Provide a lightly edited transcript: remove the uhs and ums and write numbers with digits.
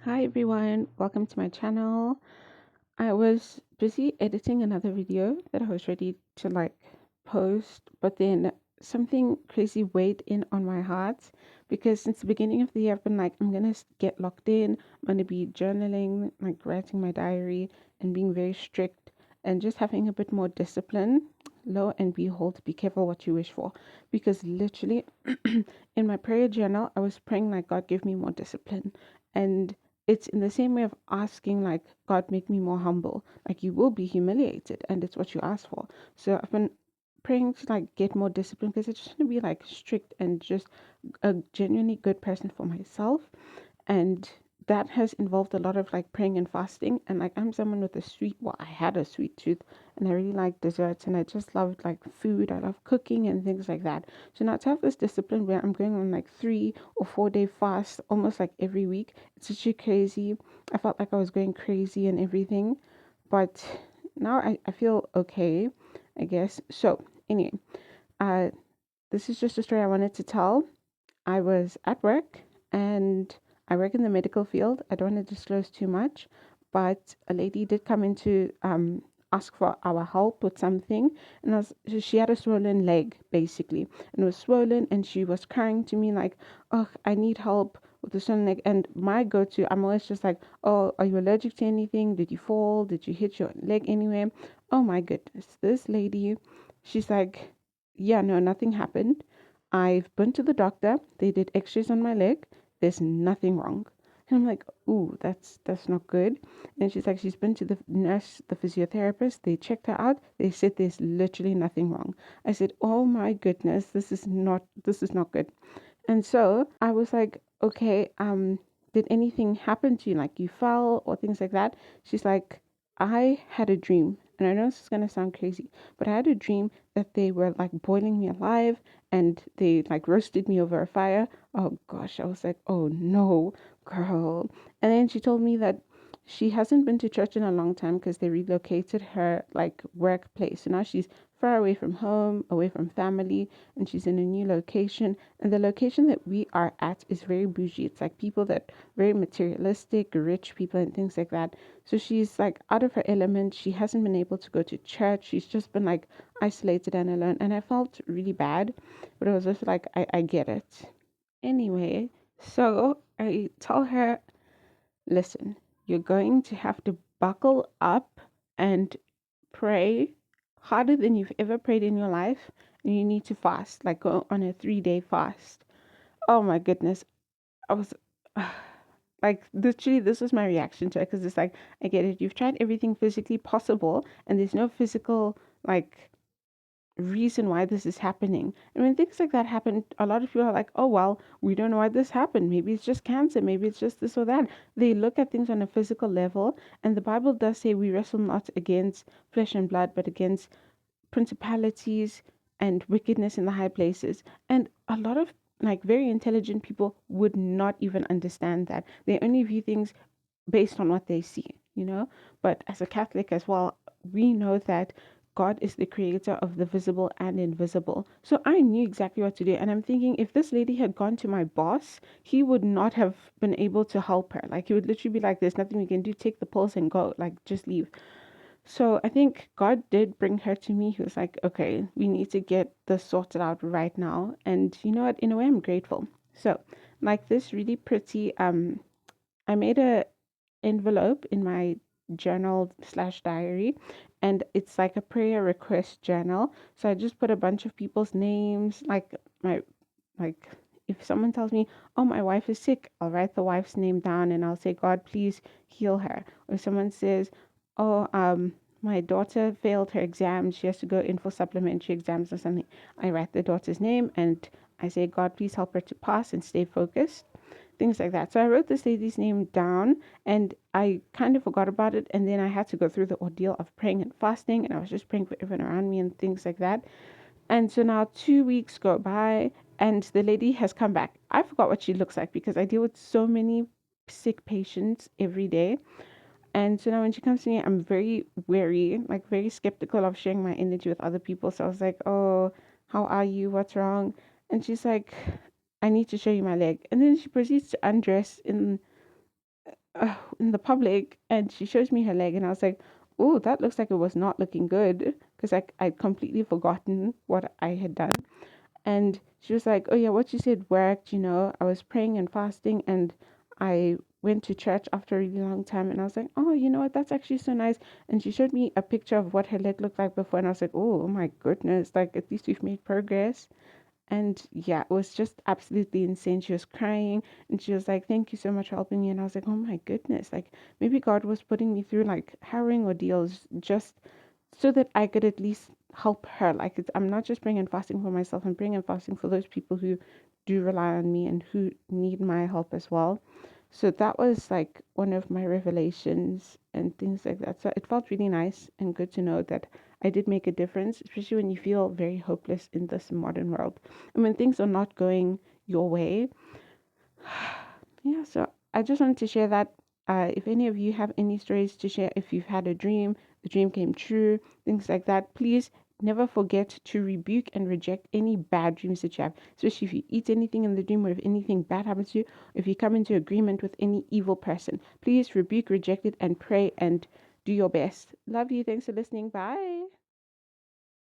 Hi everyone, welcome to my channel. I was busy editing another video that I was ready to post, but then something crazy weighed in on my heart because since the beginning of the year I've been like, I'm gonna get locked in, I'm gonna be journaling, like writing my diary and being very strict and just having a bit more discipline. Lo and behold, be careful what you wish for because literally in my prayer journal, I was praying like God give me more discipline. And it's in the same way of asking like God make me more humble. Like you will be humiliated and it's what you ask for. So I've been praying to like get more discipline because I just want to be like strict and just a genuinely good person for myself. And that has involved a lot of like praying and fasting. And like I'm someone with a sweet, well, I had a sweet tooth and I really like desserts and I just loved like food. I love cooking and things like that. So now to have this discipline where I'm going on like 3 or 4 day fast almost like every week, it's actually crazy. I felt like I was going crazy and everything. But now I feel okay, I guess. So anyway, uh, this is just a story I wanted to tell. I was at work and I work in the medical field. I don't want to disclose too much, but a lady did come in to ask for our help with something. And she had a swollen leg basically, and it was swollen. And she was crying to me like, "Oh, I need help with the swollen leg." And my go-to, I'm always just like, "Oh, are you allergic to anything? Did you fall? Did you hit your leg anywhere?" Oh my goodness, this lady, she's like, "Yeah, no, nothing happened. I've been to the doctor. They did x-rays on my leg. There's nothing wrong." And I'm like, "Ooh, that's not good." And she's like, she's been to the nurse, the physiotherapist. They checked her out. They said there's literally nothing wrong. I said, "Oh my goodness, this is not good." And so I was like, "Okay, did anything happen to you? Like you fell or things like that?" She's like, "I had a dream." And I know this is gonna sound crazy, but I had a dream that they were like boiling me alive and they like roasted me over a fire. Oh gosh, I was like, "Oh no, girl." And then she told me that she hasn't been to church in a long time because they relocated her like workplace. So now she's far away from home, away from family, and she's in a new location. And the location that we are at is very bougie. It's like people that very materialistic, rich people and things like that. So she's like out of her element. She hasn't been able to go to church. She's just been like isolated and alone. And I felt really bad, but it was just like I get it. Anyway, so I tell her, "Listen, you're going to have to buckle up and pray harder than you've ever prayed in your life. And you need to fast, like go on a 3 day fast." Oh my goodness. I was like, literally, this was my reaction to it because it's like, I get it. You've tried everything physically possible, and there's no physical, like, reason why this is happening. And when things like that happen, a lot of people are like, "Oh, well, we don't know why this happened. Maybe it's just cancer. Maybe it's just this or that." They look at things on a physical level. And the Bible does say we wrestle not against flesh and blood, but against principalities and wickedness in the high places. And a lot of like very intelligent people would not even understand that. They only view things based on what they see. But as a Catholic as well, we know that God is the creator of the visible and invisible. So I knew exactly what to do. And I'm thinking if this lady had gone to my boss, he would not have been able to help her. Like he would literally be like, "There's nothing we can do. Take the pills and go. Like just leave." So I think God did bring her to me. He was like, "Okay, we need to get this sorted out right now." And you know what? In a way, I'm grateful. So like this really pretty, I made a envelope in my journal slash diary, and it's like a prayer request journal. So I just put a bunch of people's names, my like if someone tells me, "Oh, my wife is sick," I'll write the wife's name down and I'll say, "God, please heal her." Or someone says, "Oh, my daughter failed her exam, she has to go in for supplementary exams or something," I write the daughter's name and I say, "God, please help her to pass and stay focused." Things like that. So I wrote this lady's name down and I kind of forgot about it. And then I had to go through the ordeal of praying and fasting, and I was just praying for everyone around me and things like that. And so now 2 weeks go by and the lady has come back. I forgot what she looks like because I deal with so many sick patients every day. And so now when she comes to me, I'm very wary, like very skeptical of sharing my energy with other people. So I was like, "Oh, how are you? What's wrong?" And she's like, "I need to show you my leg." And then she proceeds to undress in in the public, and she shows me her leg, and I was like, oh, that looks like it was not looking good, because I'd completely forgotten what I had done. And she was like, oh yeah, what you said worked, I was praying and fasting, and I went to church after a really long time. And I was like, oh, you know what, that's actually so nice. And she showed me a picture of what her leg looked like before, and I was like, oh my goodness, like at least we've made progress. And yeah, it was just absolutely insane. She was crying, and she was like, thank you so much for helping me. And I was like, oh my goodness, like maybe God was putting me through like harrowing ordeals just so that I could at least help her. Like, I'm not just praying and fasting for myself, I'm praying and fasting for those people who do rely on me and who need my help as well. So that was like one of my revelations and things like that. So it felt really nice and good to know that I did make a difference, especially when you feel very hopeless in this modern world and when things are not going your way. Yeah, so I just wanted to share that. If any of you have any stories to share, if you've had a dream, the dream came true, things like that, please never forget to rebuke and reject any bad dreams that you have, especially if you eat anything in the dream or if anything bad happens to you, if you come into agreement with any evil person. Please rebuke, reject it, and pray and do your best. Love you. Thanks for listening. Bye.